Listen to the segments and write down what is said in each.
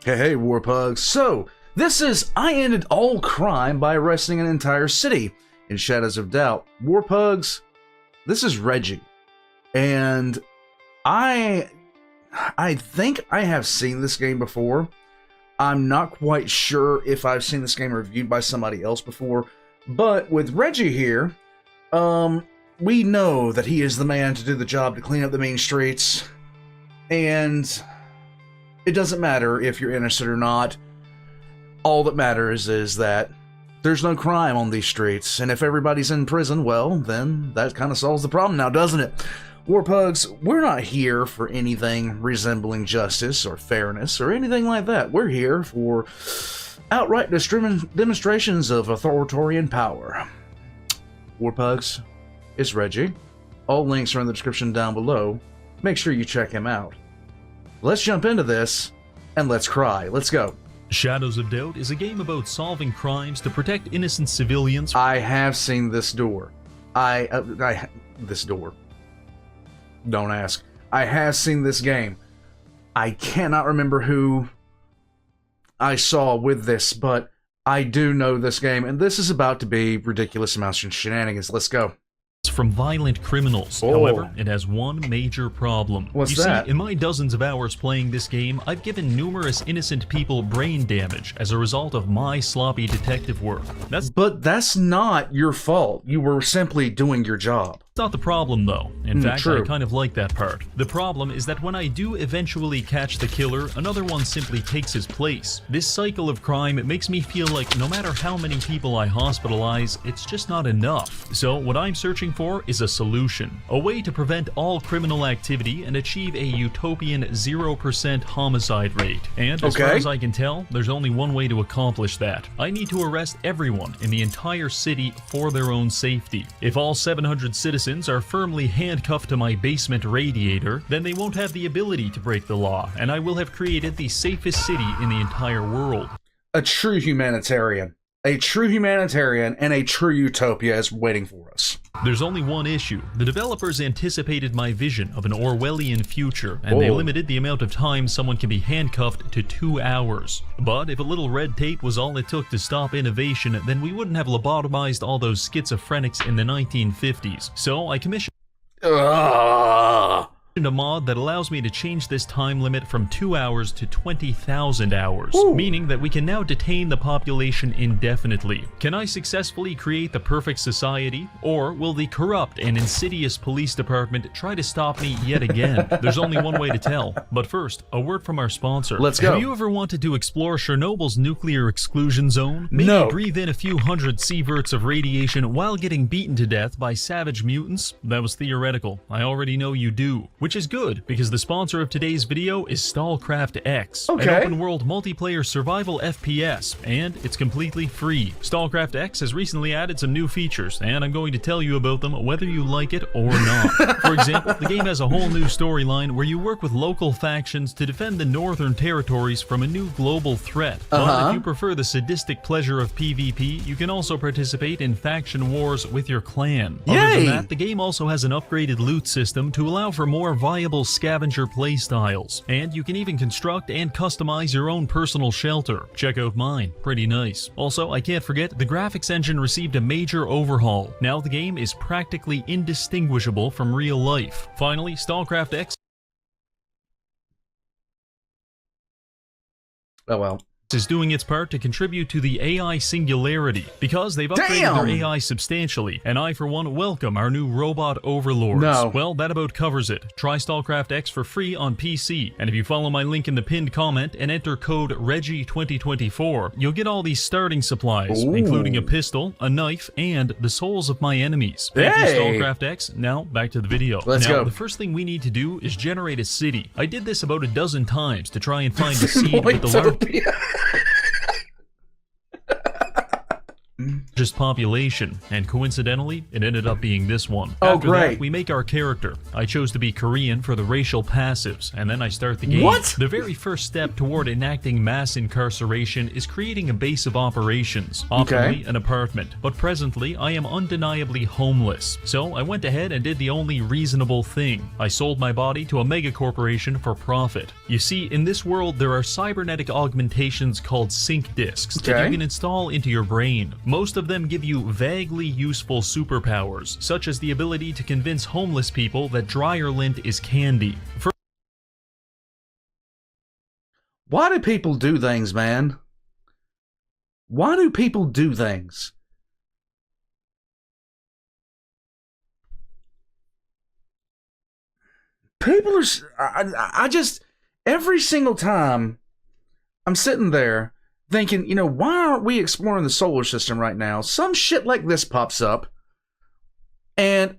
Hey, Warpugs. So, this is I Ended All Crime by Arresting an Entire City in Shadows of Doubt. Warpugs, this is Reggie. And I think I have seen this game before. I'm not quite sure if I've seen this game reviewed by somebody else before. But with Reggie here, we know that he is the man to do the job to clean up the main streets. And it doesn't matter if you're innocent or not. All that matters is that there's no crime on these streets. And if everybody's in prison, well, then that kind of solves the problem now, doesn't it? Warpugs, we're not here for anything resembling justice or fairness or anything like that. We're here for outright demonstrations of authoritarian power. Warpugs, it's Reggie. All links are in the description down below. Make sure you check him out. Let's jump into this, and let's cry. Let's go. Shadows of Doubt is a game about solving crimes to protect innocent civilians. I have seen this door. This door. Don't ask. I have seen this game. I cannot remember who I saw with this, but I do know this game, and this is about to be ridiculous amounts of shenanigans. Let's go. From violent criminals. Oh. However, it has one major problem. What's you that? See, in my dozens of hours playing this game, I've given numerous innocent people brain damage as a result of my sloppy detective work. But that's not your fault. You were simply doing your job. Not the problem though. In fact, true. I kind of like that part. The problem is that when I do eventually catch the killer, another one simply takes his place. This cycle of crime makes me feel like no matter how many people I hospitalize, it's just not enough. So what I'm searching for is a solution. A way to prevent all criminal activity and achieve a utopian 0% homicide rate. And as far as I can tell, there's only one way to accomplish that. I need to arrest everyone in the entire city for their own safety. If all 700 citizens are firmly handcuffed to my basement radiator, then they won't have the ability to break the law, and I will have created the safest city in the entire world. A true humanitarian. A true humanitarian and a true utopia is waiting for us. There's only one issue. The developers anticipated my vision of an Orwellian future, and they limited the amount of time someone can be handcuffed to 2 hours. But if a little red tape was all it took to stop innovation, then we wouldn't have lobotomized all those schizophrenics in the 1950s. So I commissioned a mod that allows me to change this time limit from 2 hours to 20,000 hours, meaning that we can now detain the population indefinitely. Can I successfully create the perfect society, or will the corrupt and insidious police department try to stop me yet again? There's only one way to tell. But first, a word from our sponsor. Let's go. Have you ever wanted to explore Chernobyl's nuclear exclusion zone? Maybe No. breathe in a few hundred sieverts of radiation while getting beaten to death by savage mutants? That was theoretical. I already know you do. Which is good, because the sponsor of today's video is StallCraft X, an open-world multiplayer survival FPS, and it's completely free. StallCraft X has recently added some new features, and I'm going to tell you about them whether you like it or not. For example, the game has a whole new storyline where you work with local factions to defend the Northern Territories from a new global threat. But if you prefer the sadistic pleasure of PvP, you can also participate in faction wars with your clan. Other than that, the game also has an upgraded loot system to allow for more viable scavenger playstyles, and you can even construct and customize your own personal shelter. Check out mine, pretty nice. Also, I can't forget, the graphics engine received a major overhaul. Now the game is practically indistinguishable from real life. Finally, StallCraft X is doing its part to contribute to the AI singularity, because they've upgraded their AI substantially, and I for one welcome our new robot overlords. Well, that about covers it. Try StallCraft X for free on PC, and if you follow my link in the pinned comment and enter code Reggie2024, you'll get all these starting supplies, including a pistol, a knife, and the souls of my enemies. Thank you, StallCraft X. Now, back to the video. Let's go. The first thing we need to do is generate a city. I did this about a dozen times to try and find a seed with the large... population, and coincidentally, it ended up being this one. Oh, After great. that, we make our character. I chose to be Korean for the racial passives, and then I start the game. What? The very first step toward enacting mass incarceration is creating a base of operations, optimally an apartment. But presently, I am undeniably homeless. So I went ahead and did the only reasonable thing. I sold my body to a mega corporation for profit. You see, in this world, there are cybernetic augmentations called sync discs that you can install into your brain. Most of them give you vaguely useful superpowers, such as the ability to convince homeless people that dryer lint is candy. Why do people do things, man? Why do people do things? People are... I just... Every single time I'm sitting there thinking, you know, why aren't we exploring the solar system right now? Some shit like this pops up, and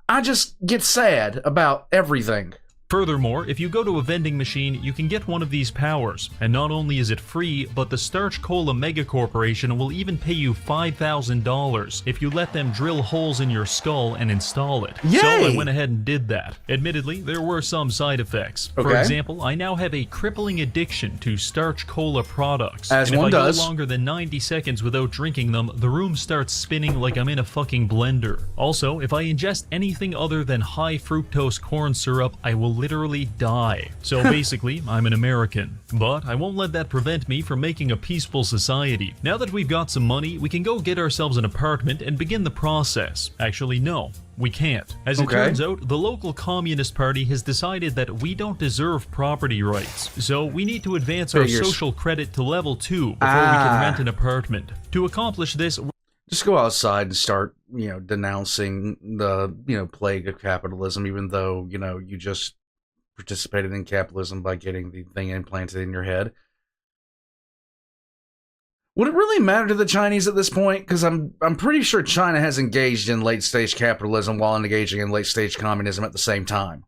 I just get sad about everything. Furthermore, if you go to a vending machine, you can get one of these powers, and not only is it free, but the Starch Cola Mega Corporation will even pay you $5,000 if you let them drill holes in your skull and install it. Yay! So I went ahead and did that. Admittedly, there were some side effects. For example, I now have a crippling addiction to Starch Cola products. As and one if I does. go longer than 90 seconds without drinking them, the room starts spinning like I'm in a fucking blender. Also, if I ingest anything other than high fructose corn syrup, I will literally die. So basically, I'm an American. But I won't let that prevent me from making a peaceful society. Now that we've got some money, we can go get ourselves an apartment and begin the process. Actually, no. We can't. As it turns out, the local Communist Party has decided that we don't deserve property rights. So we need to advance our social credit to level 2 before we can rent an apartment. To accomplish this, just go outside and start, you know, denouncing the, you know, plague of capitalism, even though, you know, you just participated in capitalism by getting the thing implanted in your head. Would it really matter to the Chinese at this point? Because I'm pretty sure China has engaged in late-stage capitalism while engaging in late-stage communism at the same time.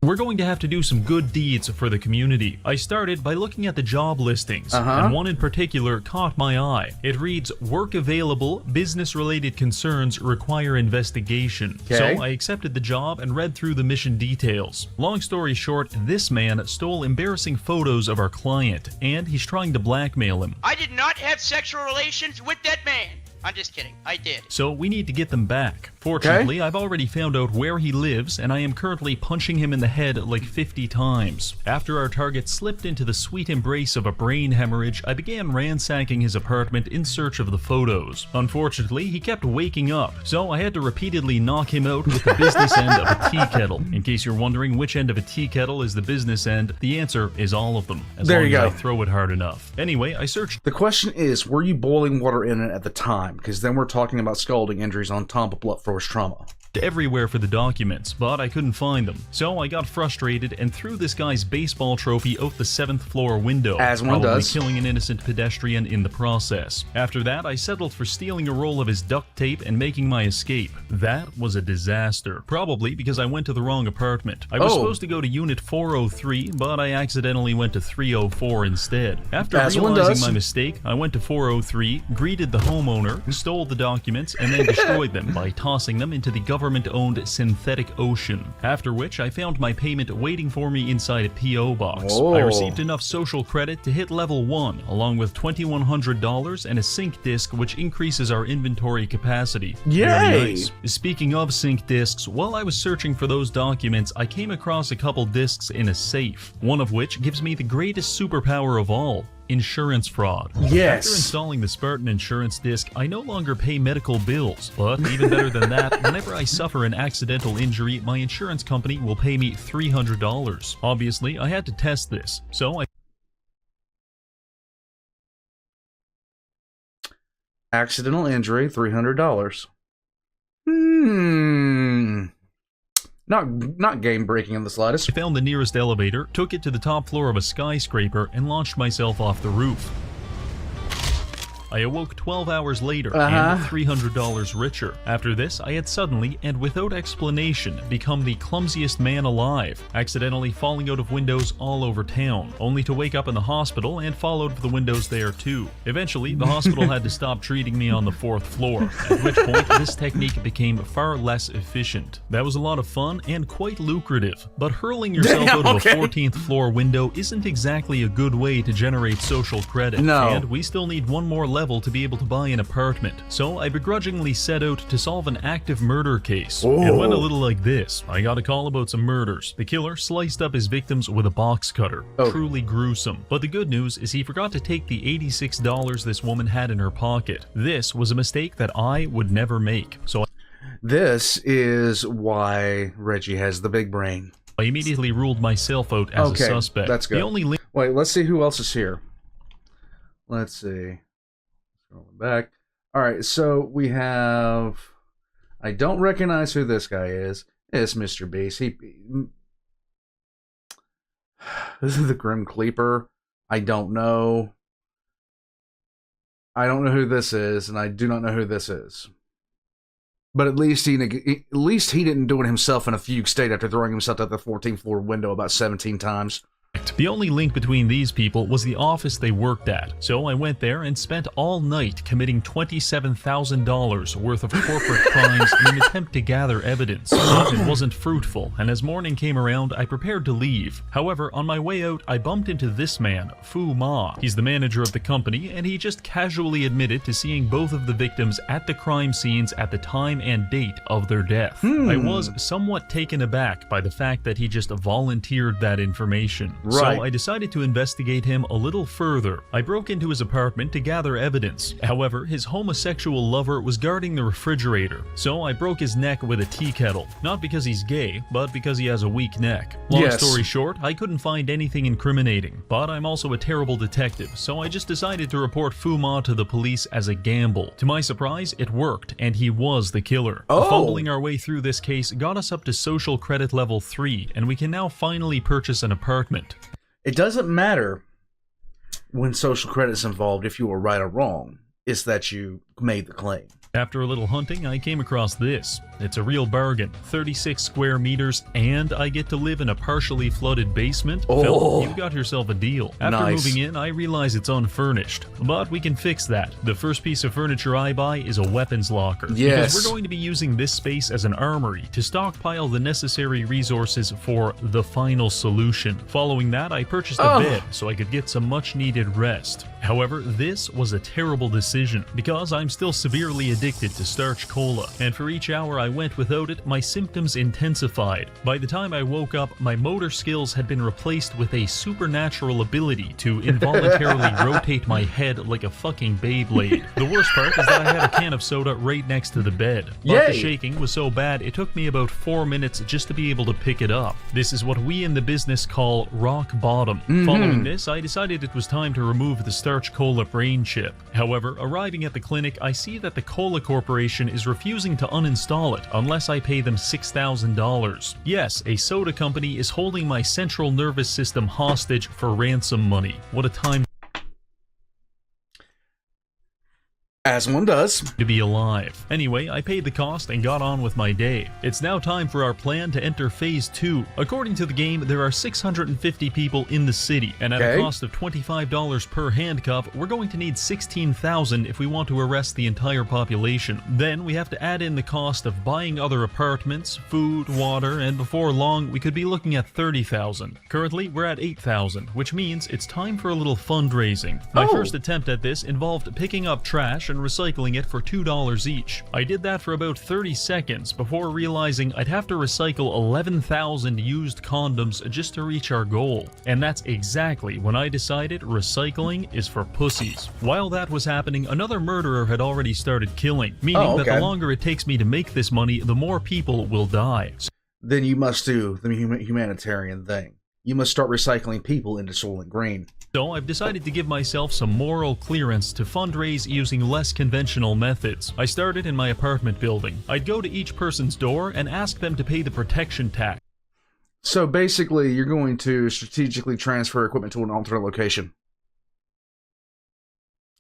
we're going to have to do some good deeds for the community. I started by looking at the job listings, and one in particular caught my eye. It reads, work available, business-related concerns require investigation. So I accepted the job and read through the mission details. Long story short, this man stole embarrassing photos of our client, and he's trying to blackmail him. I did not have sexual relations with that man. I'm just kidding. I did. So we need to get them back. Fortunately, I've already found out where he lives, and I am currently punching him in the head like 50 times. After our target slipped into the sweet embrace of a brain hemorrhage, I began ransacking his apartment in search of the photos. Unfortunately, he kept waking up, so I had to repeatedly knock him out with the business end of a tea kettle. In case you're wondering which end of a tea kettle is the business end, the answer is all of them, as long as I throw it hard enough. Anyway, I searched. The question is, were you boiling water in it at the time? Because then we're talking about scalding injuries on top of blunt force trauma. Everywhere for the documents, but I couldn't find them. So I got frustrated and threw this guy's baseball trophy out the 7th floor window, as one does, killing an innocent pedestrian in the process. After that, I settled for stealing a roll of his duct tape and making my escape. That was a disaster, probably because I went to the wrong apartment. I was supposed to go to Unit 403, but I accidentally went to 304 instead. After realizing my mistake, I went to 403, greeted the homeowner, stole the documents, and then destroyed them by tossing them into the government-owned synthetic ocean. After which, I found my payment waiting for me inside a P.O. box. I received enough social credit to hit level 1, along with $2,100 and a sync disk which increases our inventory capacity. Yay! Very nice. Speaking of sync disks, while I was searching for those documents, I came across a couple disks in a safe, one of which gives me the greatest superpower of all: insurance fraud. Yes. After installing the Spartan insurance disc, I no longer pay medical bills. But even better than that, whenever I suffer an accidental injury, my insurance company will pay me $300. Obviously, I had to test this, so I... Accidental injury, $300. Not game-breaking in the slightest. I found the nearest elevator, took it to the top floor of a skyscraper, and launched myself off the roof. I awoke 12 hours later and $300 richer. After this, I had suddenly, and without explanation, become the clumsiest man alive, accidentally falling out of windows all over town, only to wake up in the hospital and fall out of the windows there too. Eventually, the hospital had to stop treating me on the 4th floor, at which point this technique became far less efficient. That was a lot of fun and quite lucrative, but hurling yourself out of a 14th floor window isn't exactly a good way to generate social credit. No. And we still need one more level to be able to buy an apartment. So I begrudgingly set out to solve an active murder case. Oh. It went a little like this. I got a call about some murders. The killer sliced up his victims with a box cutter. Oh. Truly gruesome. But the good news is he forgot to take the $86 this woman had in her pocket. This was a mistake that I would never make. So This is why Reggie has the big brain. I immediately ruled myself out as a suspect. That's good. The only Wait, let's see who else is here. Let's see. Scrolling back. All right, so we have... I don't recognize who this guy is. It's Mr. Beast. This is the Grim Cleaper. I don't know. I don't know who this is, and I do not know who this is. But at least he didn't do it himself in a fugue state after throwing himself out the 14th floor window about 17 times. The only link between these people was the office they worked at, so I went there and spent all night committing $27,000 worth of corporate crimes in an attempt to gather evidence. But it wasn't fruitful, and as morning came around, I prepared to leave. However, on my way out, I bumped into this man, Fu Ma. He's the manager of the company, and he just casually admitted to seeing both of the victims at the crime scenes at the time and date of their death. I was somewhat taken aback by the fact that he just volunteered that information. Right. So I decided to investigate him a little further. I broke into his apartment to gather evidence. However, his homosexual lover was guarding the refrigerator, so I broke his neck with a tea kettle. Not because he's gay, but because he has a weak neck. Long story short, I couldn't find anything incriminating, but I'm also a terrible detective, so I just decided to report Fu Ma to the police as a gamble. To my surprise, it worked, and he was the killer. Fumbling our way through this case got us up to social credit level 3, and we can now finally purchase an apartment. It doesn't matter when social credit's involved if you were right or wrong. It's that you made the claim. After a little hunting, I came across this. It's a real bargain. 36 square meters, and I get to live in a partially flooded basement. Phil, you got yourself a deal. After moving in, I realize it's unfurnished, but we can fix that. The first piece of furniture I buy is a weapons locker. Because we're going to be using this space as an armory to stockpile the necessary resources for the final solution. Following that, I purchased a bed so I could get some much-needed rest. However, this was a terrible decision because I'm still severely addicted to starch cola, and for each hour I went without it, my symptoms intensified. By the time I woke up, my motor skills had been replaced with a supernatural ability to involuntarily rotate my head like a fucking Beyblade. The worst part is that I had a can of soda right next to the bed, but the shaking was so bad it took me about 4 minutes just to be able to pick it up. This is what we in the business call rock bottom. Following this, I decided it was time to remove the starch cola brain chip. However, arriving at the clinic, I see that the Cola Corporation is refusing to uninstall it unless I pay them $6,000. Yes, a soda company is holding my central nervous system hostage for ransom money. What a time As one does. to be alive. Anyway, I paid the cost and got on with my day. It's now time for our plan to enter Phase 2. According to the game, there are 650 people in the city, and at a cost of $25 per handcuff, we're going to need 16,000 if we want to arrest the entire population. Then we have to add in the cost of buying other apartments, food, water, and before long, we could be looking at 30,000. Currently, we're at 8,000, which means it's time for a little fundraising. My first attempt at this involved picking up trash and recycling it for $2 each. I did that for about 30 seconds before realizing I'd have to recycle 11,000 used condoms just to reach our goal. And that's exactly when I decided recycling is for pussies. While that was happening, another murderer had already started killing, meaning that the longer it takes me to make this money, the more people will die. Then you must do the humanitarian thing. You must start recycling people into Soylent Green. So I've decided to give myself some moral clearance to fundraise using less conventional methods. I started in my apartment building. I'd go to each person's door and ask them to pay the protection tax. So basically, you're going to strategically transfer equipment to an alternate location.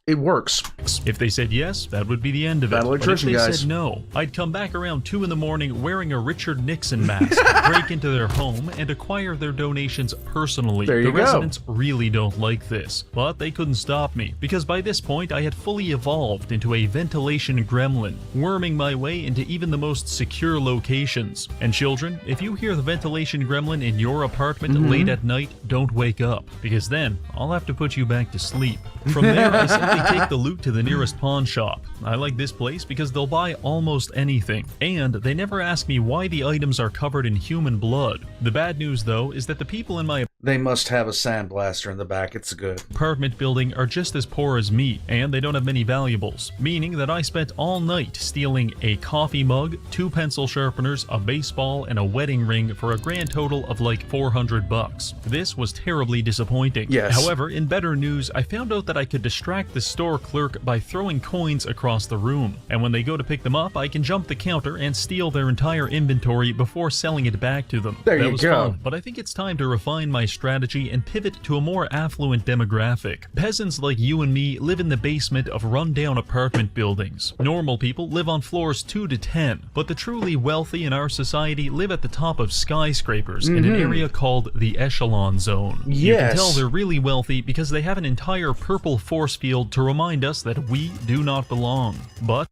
it works. If they said yes, that would be the end of it. Bad electrician, but if they guys. said no, I'd come back around 2 in the morning wearing a Richard Nixon mask, break into their home, and acquire their donations personally. There you the go. residents really don't like this, but they couldn't stop me, because by this point I had fully evolved into a ventilation gremlin, worming my way into even the most secure locations. And children, if you hear the ventilation gremlin in your apartment late at night, don't wake up, because then I'll have to put you back to sleep. From there, I simply take the loot to the nearest pawn shop. I like this place because they'll buy almost anything, and they never ask me why the items are covered in human blood. The bad news, though, is that the people in my They must have a sandblaster in the back. It's good. apartment building are just as poor as me, and they don't have many valuables, meaning that I spent all night stealing a coffee mug, 2 pencil sharpeners, a baseball, and a wedding ring for a grand total of like $400. This was terribly disappointing. Yes. However, in better news, I found out that I could distract the store clerk by throwing coins across the room, and when they go to pick them up, I can jump the counter and steal their entire inventory before selling it back to them. There that you was go. fun, but I think it's time to refine my strategy and pivot to a more affluent demographic. Peasants like you and me live in the basement of rundown apartment buildings. Normal people live on floors 2 to 10, but the truly wealthy in our society live at the top of skyscrapers in an area called the Echelon Zone. You can Yes. tell they're really wealthy because they have an entire purple force field to remind us that we do not belong. But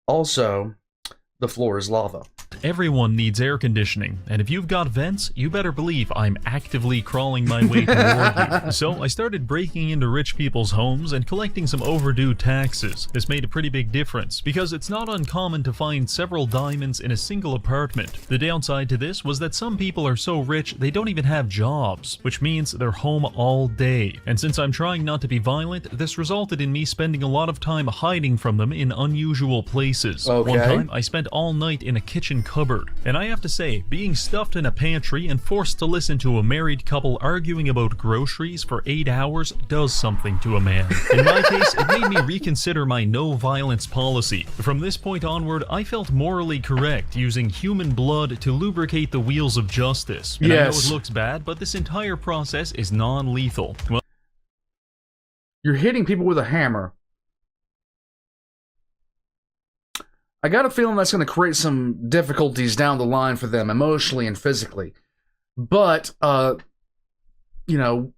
Also, the floor is lava. everyone needs air conditioning, and if you've got vents, you better believe I'm actively crawling my way toward you. So I started breaking into rich people's homes and collecting some overdue taxes. This made a pretty big difference, because it's not uncommon to find several diamonds in a single apartment. The downside to this was that some people are so rich they don't even have jobs, which means they're home all day. And since I'm trying not to be violent, this resulted in me spending a lot of time hiding from them in unusual places. Okay. One time, I spent all night in a kitchen cupboard, and I have to say, being stuffed in a pantry and forced to listen to a married couple arguing about groceries for 8 hours does something to a man. In my case, it made me reconsider my no violence policy. From this point onward, I felt morally correct using human blood to lubricate the wheels of justice. And I know Yes. it looks bad, but this entire process is non-lethal. Well, You're hitting people with a hammer. I got a feeling that's going to create some difficulties down the line for them, emotionally and physically. But, you know,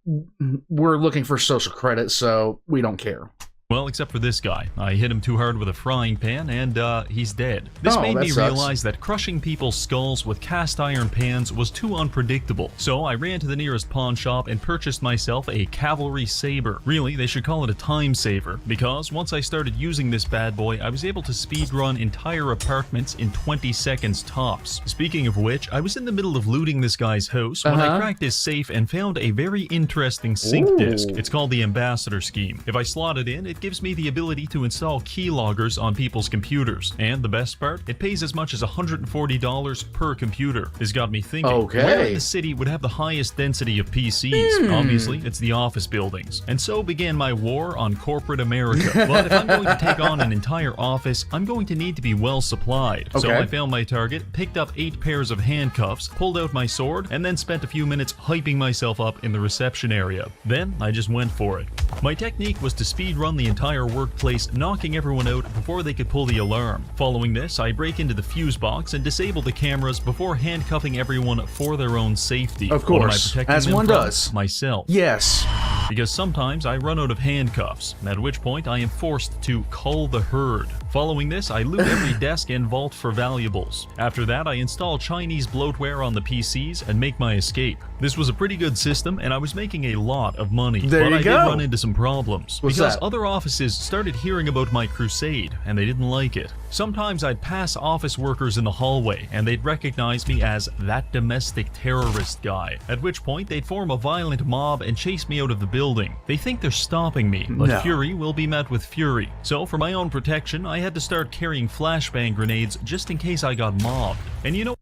we're looking for social credit, so we don't care. Well, except for this guy. I hit him too hard with a frying pan, and he's dead. This Oh, made that me sucks. realize that crushing people's skulls with cast iron pans was too unpredictable. So I ran to the nearest pawn shop and purchased myself a cavalry saber. Really, they should call it a time saver, because once I started using this bad boy, I was able to speedrun entire apartments in 20 seconds tops. Speaking of which, I was in the middle of looting this guy's house when I cracked his safe and found a very interesting sync disk. It's called the Ambassador Scheme. If I slot it in, it gives me the ability to install keyloggers on people's computers. And the best part, it pays as much as $140 per computer. This got me thinking, Okay. where in the city would have the highest density of PCs? Obviously, it's the office buildings. And so began my war on corporate America. But if I'm going to take on an entire office, I'm going to need to be well supplied. So Okay. I found my target, picked up 8 pairs of handcuffs, pulled out my sword, and then spent a few minutes hyping myself up in the reception area. Then I just went for it. My technique was to speedrun the entire workplace, knocking everyone out before they could pull the alarm. Following this, I break into the fuse box and disable the cameras before handcuffing everyone for their own safety. Of What am I course, protecting as them one from? does. Myself. Yes. Because sometimes I run out of handcuffs, at which point I am forced to cull the herd. Following this, I loot every desk and vault for valuables. After that, I install Chinese bloatware on the PCs and make my escape. This was a pretty good system, and I was making a lot of money. There but you I go. did run into some problems. What's because that? other offices started hearing about my crusade, and they didn't like it. Sometimes I'd pass office workers in the hallway, and they'd recognize me as that domestic terrorist guy. At which point, they'd form a violent mob and chase me out of the building. They think they're stopping me, but No. fury will be met with fury. So for my own protection, I had to start carrying flashbang grenades just in case I got mobbed. And you know,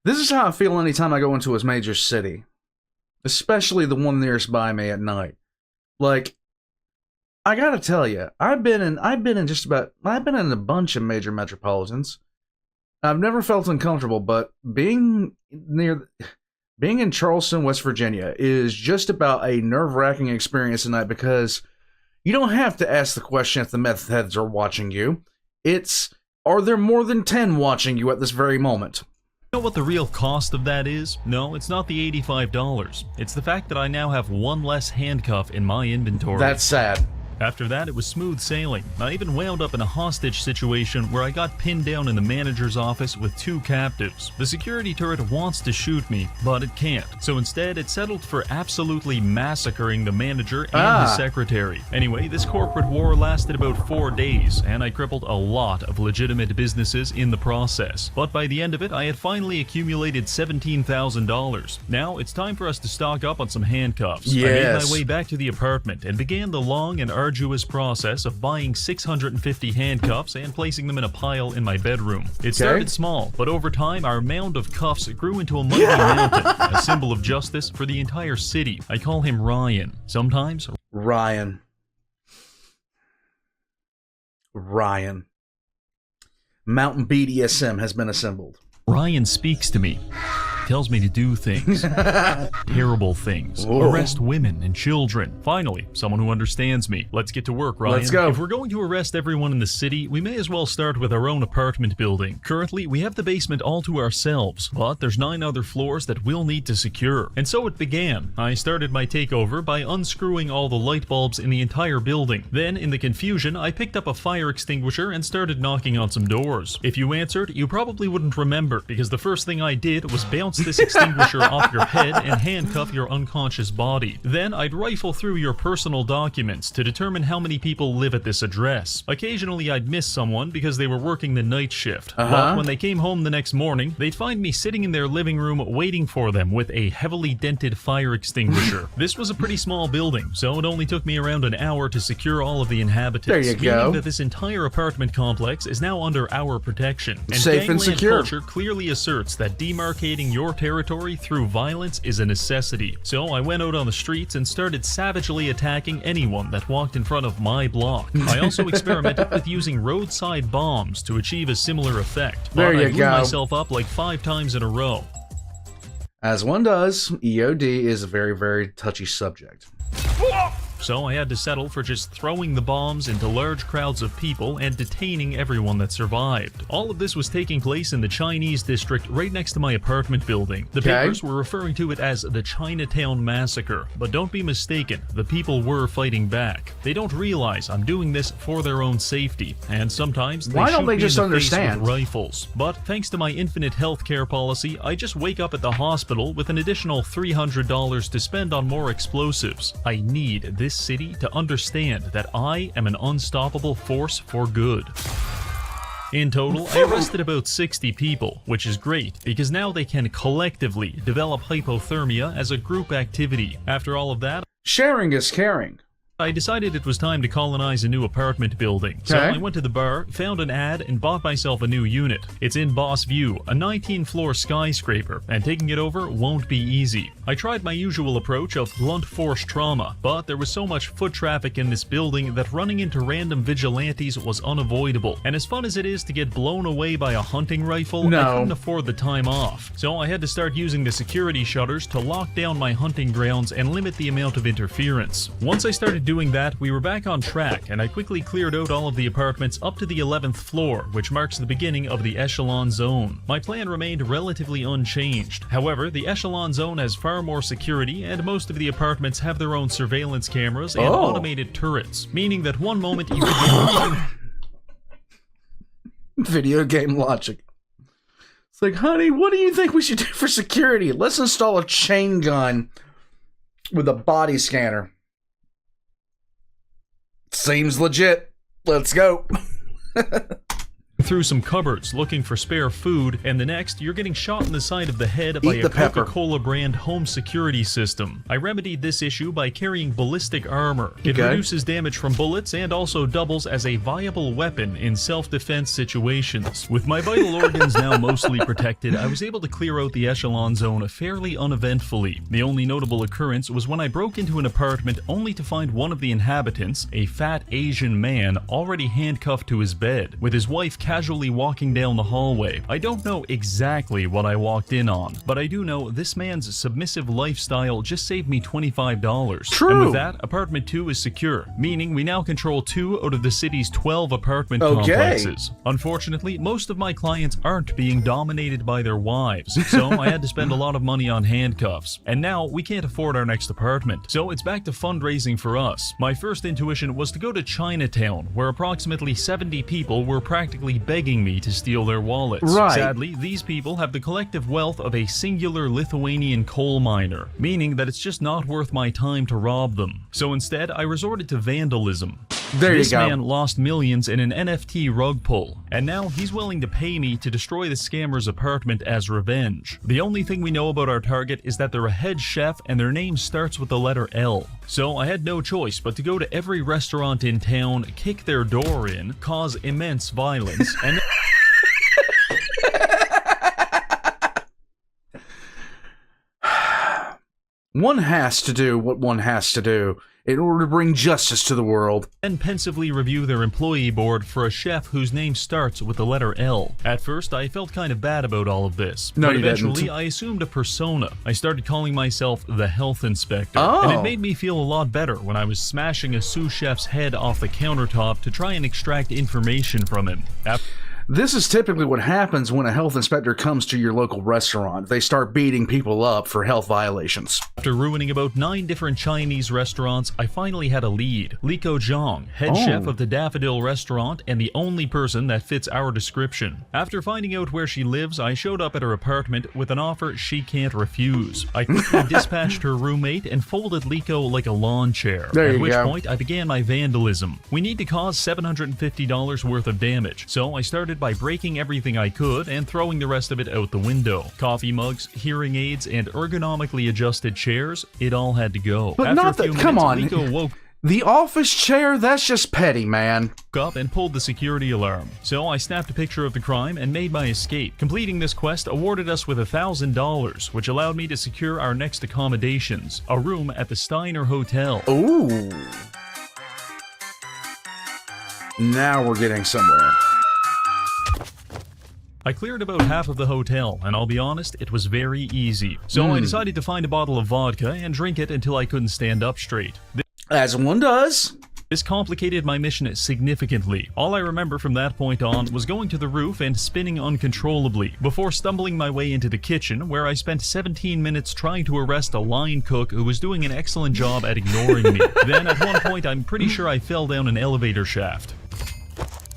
This is how I feel anytime I go into a major city, especially the one nearest by me at night. Like, I gotta tell you, I've been in a bunch of major metropolitans. I've never felt uncomfortable, but being near, being in Charleston, West Virginia is just about a nerve-wracking experience tonight because you don't have to ask the question if the meth heads are watching you. It's, are there more than 10 watching you at this very moment? You know what the real cost of that is? No, it's not the $85. It's the fact that I now have one less handcuff in my inventory. That's sad. After that, it was smooth sailing. I even wound up in a hostage situation where I got pinned down in the manager's office with 2 captives. The security turret wants to shoot me, but it can't. So instead, it settled for absolutely massacring the manager and his secretary. Anyway, this corporate war lasted about 4 days, and I crippled a lot of legitimate businesses in the process. But by the end of it, I had finally accumulated $17,000. Now, it's time for us to stock up on some handcuffs. Yes. I made my way back to the apartment and began the long and arduous process of buying 650 handcuffs and placing them in a pile in my bedroom. It started small, but over time our mound of cuffs grew into a mighty mountain, a symbol of justice for the entire city. I call him Ryan. Sometimes Ryan. Mountain BDSM has been assembled. Ryan speaks to me. Tells me to do things. Terrible things. Whoa. Arrest women and children. Finally, someone who understands me. Let's get to work, Ryan. Let's go. If we're going to arrest everyone in the city, we may as well start with our own apartment building. Currently, we have the basement all to ourselves, but there's 9 other floors that we'll need to secure. And so it began. I started my takeover by unscrewing all the light bulbs in the entire building. Then, in the confusion, I picked up a fire extinguisher and started knocking on some doors. If you answered, you probably wouldn't remember, because the first thing I did was bounce this extinguisher off your head and handcuff your unconscious body. Then I'd rifle through your personal documents to determine how many people live at this address. Occasionally I'd miss someone because they were working the night shift. But when they came home the next morning, they'd find me sitting in their living room waiting for them with a heavily dented fire extinguisher. This was a pretty small building, so it only took me around an hour to secure all of the inhabitants. There you go. Meaning that this entire apartment complex is now under our protection. And safe and gangland secure. culture clearly asserts that demarcating your territory through violence is a necessity. So I went out on the streets and started savagely attacking anyone that walked in front of my block. I also experimented with using roadside bombs to achieve a similar effect. There But you I blew go. myself up like 5 times in a row. As one does, EOD is a very, very touchy subject. So I had to settle for just throwing the bombs into large crowds of people and detaining everyone that survived. All of this was taking place in the Chinese district right next to my apartment building. The papers were referring to it as the Chinatown Massacre. But don't be mistaken, the people were fighting back. They don't realize I'm doing this for their own safety, and sometimes they Why don't shoot they me just in the face understand? with rifles. But thanks to my infinite healthcare policy, I just wake up at the hospital with an additional $300 to spend on more explosives. I need this city to understand that I am an unstoppable force for good. In total, I arrested about 60 people, which is great because now they can collectively develop hypothermia as a group activity. After all of that, Sharing is caring. I decided it was time to colonize a new apartment building. So I went to the bar, found an ad, and bought myself a new unit. It's in Boss View, a 19-floor skyscraper, and taking it over won't be easy. I tried my usual approach of blunt force trauma, but there was so much foot traffic in this building that running into random vigilantes was unavoidable. And as fun as it is to get blown away by a hunting rifle, I couldn't afford the time off. So I had to start using the security shutters to lock down my hunting grounds and limit the amount of interference. Once I started doing that, we were back on track, and I quickly cleared out all of the apartments up to the 11th floor, which marks the beginning of the Echelon Zone. My plan remained relatively unchanged. However, the Echelon Zone has far more security, and most of the apartments have their own surveillance cameras and automated turrets, meaning that one moment you could get... Video game logic. It's like, honey, what do you think we should do for security? Let's install a chain gun with a body scanner. Seems legit. Let's go. through some cupboards looking for spare food, and the next, you're getting shot in the side of the head by a Coca-Cola brand home security system. I remedied this issue by carrying ballistic armor. It reduces damage from bullets and also doubles as a viable weapon in self-defense situations. With my vital organs now mostly protected, I was able to clear out the Echelon Zone fairly uneventfully. The only notable occurrence was when I broke into an apartment only to find one of the inhabitants, a fat Asian man, already handcuffed to his bed, with his wife casually walking down the hallway. I don't know exactly what I walked in on, but I do know this man's submissive lifestyle just saved me $25. True. And with that, apartment 2 is secure, meaning we now control 2 out of the city's 12 apartment complexes. Unfortunately, most of my clients aren't being dominated by their wives, so I had to spend a lot of money on handcuffs. And now we can't afford our next apartment, so it's back to fundraising for us. My first intuition was to go to Chinatown, where approximately 70 people were practically begging me to steal their wallets. Right. Sadly, these people have the collective wealth of a singular Lithuanian coal miner, meaning that it's just not worth my time to rob them. So instead, I resorted to vandalism. There you This go. man lost millions in an NFT rug pull, and now he's willing to pay me to destroy the scammer's apartment as revenge. The only thing we know about our target is that they're a head chef and their name starts with the letter L. So I had no choice but to go to every restaurant in town, kick their door in, cause immense violence, and One has to do what one has to do in order to bring justice to the world. then pensively review their employee board for a chef whose name starts with the letter L. At first, I felt kind of bad about all of this, No, but you eventually didn't. I assumed a persona. I started calling myself the health inspector, Oh. and it made me feel a lot better when I was smashing a sous chef's head off the countertop to try and extract information from him. This is typically what happens when a health inspector comes to your local restaurant. They start beating people up for health violations. After ruining about 9 different Chinese restaurants, I finally had a lead. Liko Zhang, head chef of the Daffodil restaurant and the only person that fits our description. After finding out where she lives, I showed up at her apartment with an offer she can't refuse. I quickly dispatched her roommate and folded Liko like a lawn chair. There At you which go. point, I began my vandalism. We need to cause $750 worth of damage, so I started by breaking everything I could and throwing the rest of it out the window. Coffee mugs, hearing aids, and ergonomically adjusted chairs, it all had to go. But After not a few the- come minutes, on. Liko woke The office chair? That's just petty, man. up and pulled the security alarm. So I snapped a picture of the crime and made my escape. Completing this quest awarded us with $1,000, which allowed me to secure our next accommodations, a room at the Steiner Hotel. Ooh. Now we're getting somewhere. I cleared about half of the hotel, and I'll be honest, it was very easy. So I decided to find a bottle of vodka and drink it until I couldn't stand up straight. As one does. This complicated my mission significantly. All I remember from that point on was going to the roof and spinning uncontrollably, before stumbling my way into the kitchen, where I spent 17 minutes trying to arrest a line cook who was doing an excellent job at ignoring me. Then at one point I'm pretty sure I fell down an elevator shaft.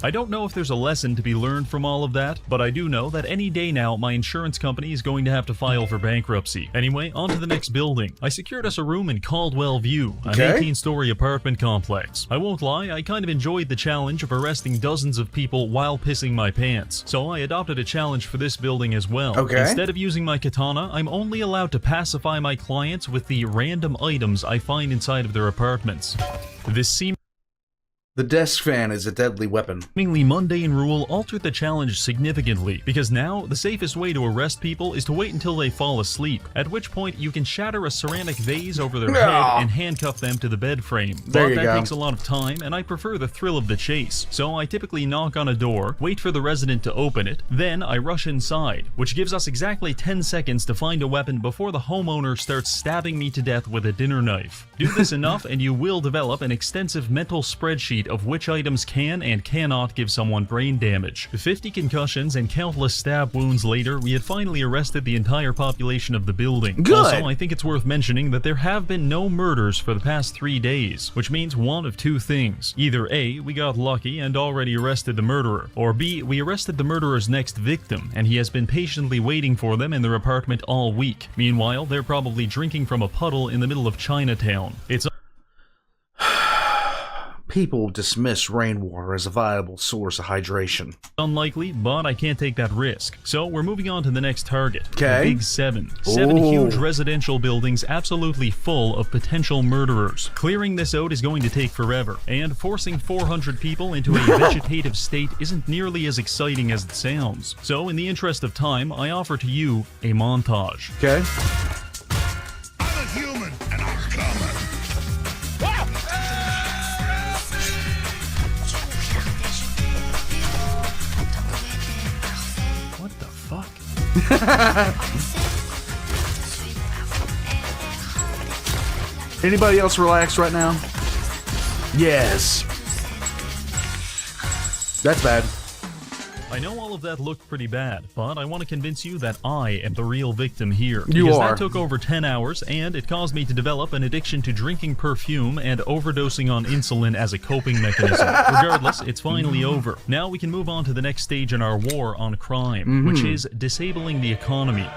I don't know if there's a lesson to be learned from all of that, but I do know that any day now my insurance company is going to have to file for bankruptcy. Anyway, on to the next building. I secured us a room in Caldwell View, an Okay. 18-story apartment complex. I won't lie, I kind of enjoyed the challenge of arresting dozens of people while pissing my pants, so I adopted a challenge for this building as well. Okay. Instead of using my katana, I'm only allowed to pacify my clients with the random items I find inside of their apartments. This seems The desk fan is a deadly weapon. seemingly mundane rule altered the challenge significantly, because now the safest way to arrest people is to wait until they fall asleep, at which point you can shatter a ceramic vase over their head and handcuff them to the bed frame. There But you that go. takes a lot of time, and I prefer the thrill of the chase, so I typically knock on a door, wait for the resident to open it, then I rush inside, which gives us exactly 10 seconds to find a weapon before the homeowner starts stabbing me to death with a dinner knife. Do this enough and you will develop an extensive mental spreadsheet of which items can and cannot give someone brain damage. 50 concussions and countless stab wounds later, we had finally arrested the entire population of the building. Good. Also, I think it's worth mentioning that there have been no murders for the past 3 days, which means one of two things. Either A, we got lucky and already arrested the murderer, or B, we arrested the murderer's next victim, and he has been patiently waiting for them in their apartment all week. Meanwhile, they're probably drinking from a puddle in the middle of Chinatown. It's People dismiss rainwater as a viable source of hydration. unlikely, but I can't take that risk. So we're moving on to the next target. Okay. The Big 7. 7 Ooh. huge residential buildings absolutely full of potential murderers. Clearing this out is going to take forever, and forcing 400 people into a vegetative state isn't nearly as exciting as it sounds. So in the interest of time, I offer to you a montage. Okay? I'm a human and I'm coming. Anybody else relaxed right now? Yes. That's bad. I know all of that looked pretty bad, but I want to convince you that I am the real victim here. You because are. That took over 10 hours, and it caused me to develop an addiction to drinking perfume and overdosing on insulin as a coping mechanism. Regardless, it's finally over. Now we can move on to the next stage in our war on crime, which is disabling the economy.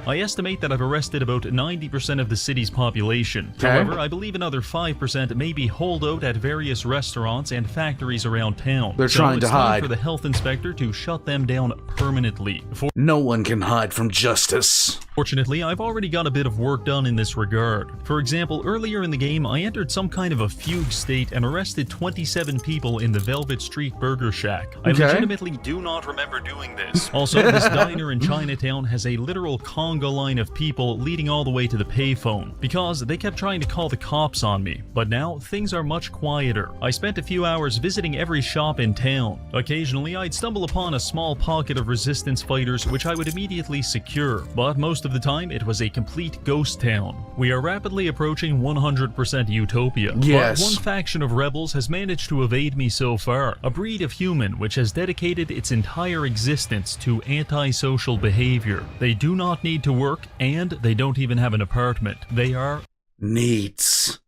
I estimate that I've arrested about 90% of the city's population. Okay. However, I believe another 5% may be holed out at various restaurants and factories around town. They're trying to it's time hide. for the health inspector to shut them down permanently. No one can hide from justice. Fortunately, I've already got a bit of work done in this regard. For example, earlier in the game, I entered some kind of a fugue state and arrested 27 people in the Velvet Street Burger Shack. I Okay. legitimately do not remember doing this. Also, this diner in Chinatown has a literal conga line of people leading all the way to the payphone, because they kept trying to call the cops on me. But now, things are much quieter. I spent a few hours visiting every shop in town. Occasionally, I'd stumble upon a small pocket of resistance fighters which I would immediately secure, but most of the time it was a complete ghost town. We are rapidly approaching 100% utopia, Yes. but one faction of rebels has managed to evade me so far, a breed of human which has dedicated its entire existence to antisocial behavior. They do not need to work, and they don't even have an apartment. They are Neats.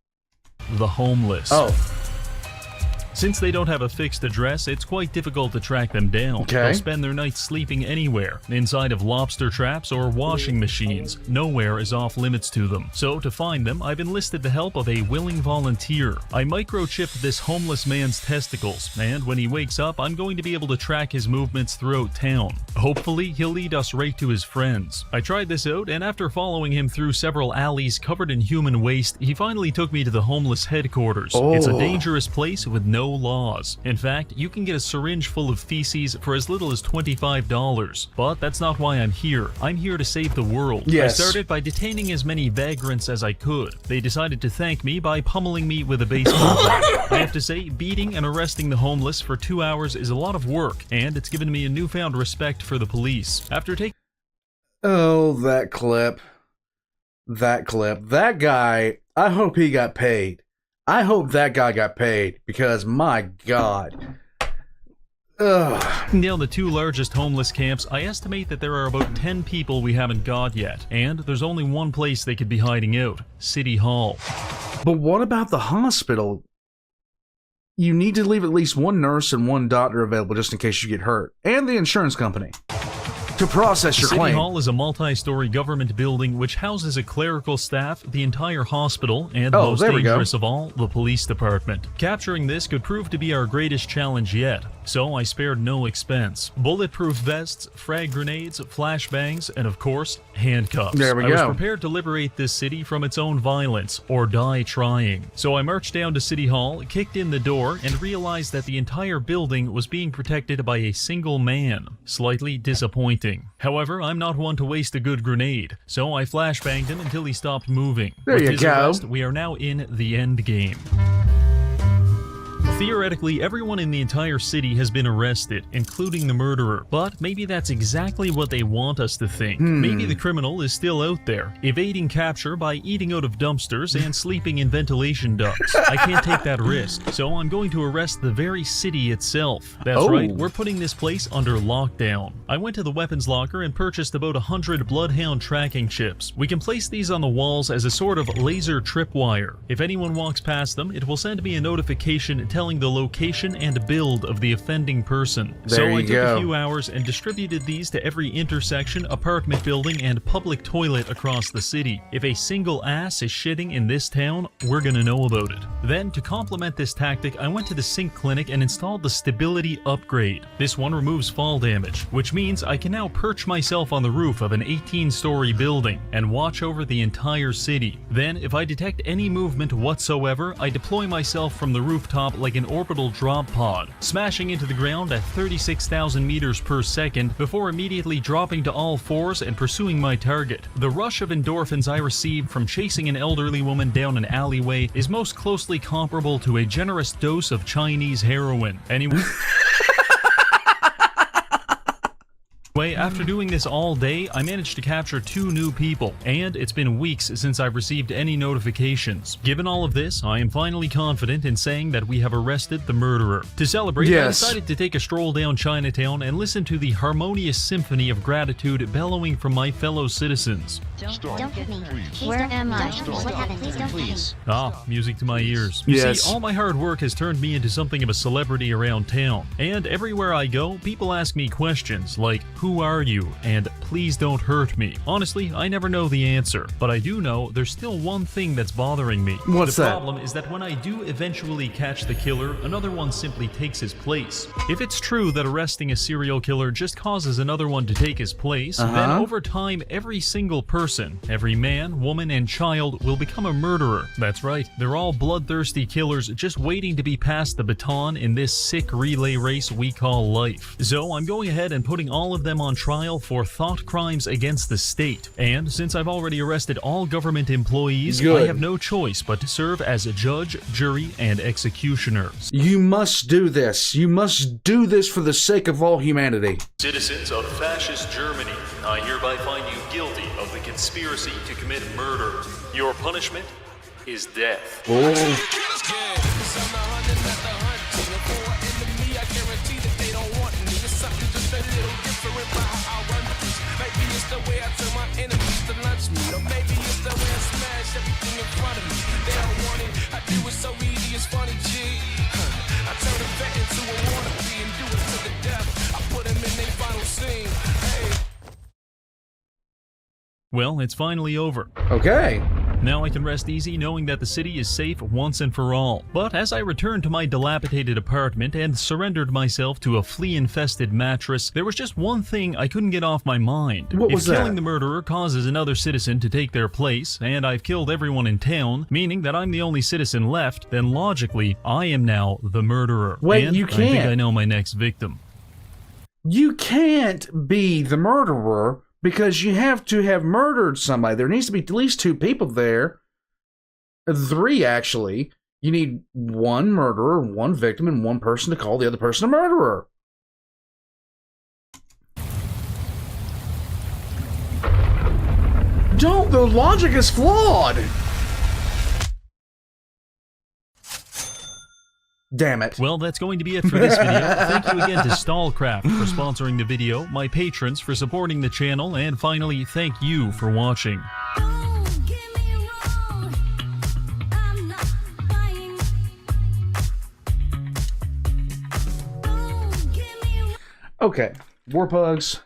the homeless. Oh. Since they don't have a fixed address, it's quite difficult to track them down. Okay. They'll spend their nights sleeping anywhere, inside of lobster traps or washing machines. Nowhere is off limits to them. So to find them, I've enlisted the help of a willing volunteer. I microchipped this homeless man's testicles, and when he wakes up, I'm going to be able to track his movements throughout town. Hopefully, he'll lead us right to his friends. I tried this out, and after following him through several alleys covered in human waste, he finally took me to the homeless headquarters. It's a Oh. dangerous place with no laws. In fact, you can get a syringe full of feces for as little as $25. But that's not why I'm here. I'm here to save the world. Yes. I started by detaining as many vagrants as I could. They decided to thank me by pummeling me with a baseball bat. I have to say, beating and arresting the homeless for 2 hours is a lot of work, and it's given me a newfound respect for the police. After taking Oh, that clip. That clip. That guy, I hope he got paid. I hope that guy got paid, because my God. Ugh. down the 2 largest homeless camps, I estimate that there are about 10 people we haven't got yet, and there's only one place they could be hiding out: City Hall. But what about the hospital? You need to leave at least one nurse and one doctor available just in case you get hurt. And the insurance company to process your City claim. Hall is a multi-story government building which houses a clerical staff, the entire hospital, and Oh, most there we go. dangerous of all, the police department. Capturing this could prove to be our greatest challenge yet, so I spared no expense. Bulletproof vests, frag grenades, flashbangs, and of course, handcuffs. There we I was go. prepared to liberate this city from its own violence, or die trying. So I marched down to City Hall, kicked in the door, and realized that the entire building was being protected by a single man. Slightly disappointing. However, I'm not one to waste a good grenade, so I flashbanged him until he stopped moving. There With you his go. arrest, we are now in the end game. Theoretically, everyone in the entire city has been arrested, including the murderer. But maybe that's exactly what they want us to think. Maybe the criminal is still out there, evading capture by eating out of dumpsters and sleeping in ventilation ducts. I can't take that risk, so I'm going to arrest the very city itself. That's Oh. right, we're putting this place under lockdown. I went to the weapons locker and purchased about 100 Bloodhound tracking chips. We can place these on the walls as a sort of laser tripwire. If anyone walks past them, it will send me a notification telling the location and build of the offending person. There So you I took go. a few hours and distributed these to every intersection, apartment building, and public toilet across the city. If a single ass is shitting in this town, we're gonna know about it. Then, to complement this tactic, I went to the sink clinic and installed the stability upgrade. This one removes fall damage, which means I can now perch myself on the roof of an 18-story building and watch over the entire city. Then, if I detect any movement whatsoever, I deploy myself from the rooftop like an orbital drop pod, smashing into the ground at 36,000 meters per second before immediately dropping to all fours and pursuing my target. The rush of endorphins I receive from chasing an elderly woman down an alleyway is most closely comparable to a generous dose of Chinese heroin. Anyway, Anyway, after doing this all day, I managed to capture 2 new people, and it's been weeks since I've received any notifications. Given all of this, I am finally confident in saying that we have arrested the murderer. To celebrate, I decided to take a stroll down Chinatown and listen to the harmonious symphony of gratitude bellowing from my fellow citizens. Don't hit me. Where am I? What happened? Please don't hit me. Ah, music to my ears. You see, all my hard work has turned me into something of a celebrity around town. And everywhere I go, people ask me questions like, who are you? And please don't hurt me. Honestly, I never know the answer. But I do know there's still one thing that's bothering me. What's that? The problem is that when I do eventually catch the killer, another one simply takes his place. If it's true that arresting a serial killer just causes another one to take his place, then over time, every single person, every man, woman, and child will become a murderer. That's right, they're all bloodthirsty killers just waiting to be passed the baton in this sick relay race we call life. So I'm going ahead and putting all of them on trial for thought crimes against the state. And since I've already arrested all government employees, I have no choice but to serve as a judge, jury, and executioner. You must do this. You must do this for the sake of all humanity. Citizens of fascist Germany, I hereby find you guilty of the conspiracy to commit murder. Your punishment is death. Well, it's finally over. Okay. Now I can rest easy knowing that the city is safe once and for all. But as I returned to my dilapidated apartment and surrendered myself to a flea-infested mattress, there was just one thing I couldn't get off my mind. What was that? If killing the murderer causes another citizen to take their place, and I've killed everyone in town, meaning that I'm the only citizen left, then logically, I am now the murderer. Wait, and you I think can't. I know my next victim. You can't be the murderer because you have to have murdered somebody. There needs to be at least 2 people there. 3, actually. You need 1 murderer, 1 victim, and 1 person to call the other person a murderer. Don't! The logic is flawed! Damn it. Well, that's going to be it for this video. Thank you again to Stallcraft for sponsoring the video, my patrons for supporting the channel, and finally, thank you for watching. Don't get me wrong, I'm not buying. Don't get me wrong. Okay, Warpugs,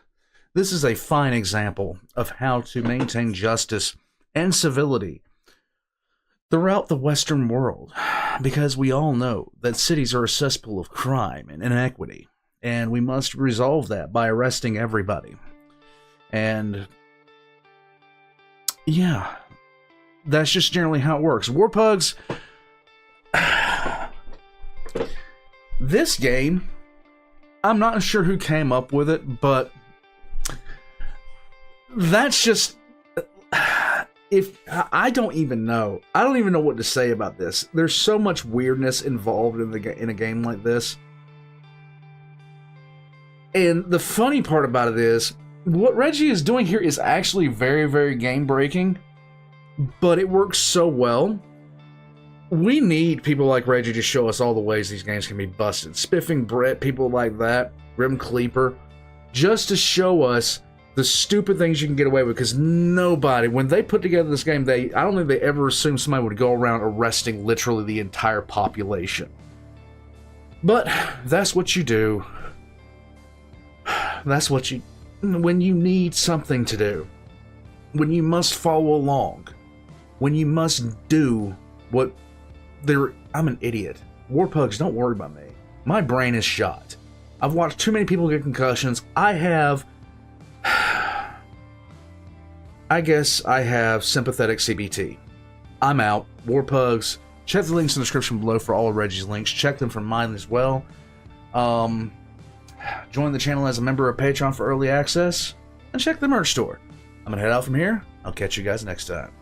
this is a fine example of how to maintain justice and civility throughout the Western world, because we all know that cities are a cesspool of crime and inequity, and we must resolve that by arresting everybody. And yeah, that's just generally how it works. Warpugs, this game, I'm not sure who came up with it, but that's just... I don't even know what to say about this. There's so much weirdness involved in a game like this. And the funny part about it is, what Reggie is doing here is actually very, very game-breaking, but it works so well. We need people like Reggie to show us all the ways these games can be busted. Spiffing Brett, people like that, Grim Cleaper, just to show us the stupid things you can get away with, because nobody, when they put together this game, I don't think they ever assumed somebody would go around arresting literally the entire population. But that's what you do. That's what you... when you need something to do. When you must follow along. When you must do what... I'm an idiot. Warpugs, don't worry about me. My brain is shot. I've watched too many people get concussions. I guess I have sympathetic CBT. I'm out. Warpugs. Check the links in the description below for all of Reggie's links. Check them for mine as well. Join the channel as a member of Patreon for early access. And check the merch store. I'm going to head out from here. I'll catch you guys next time.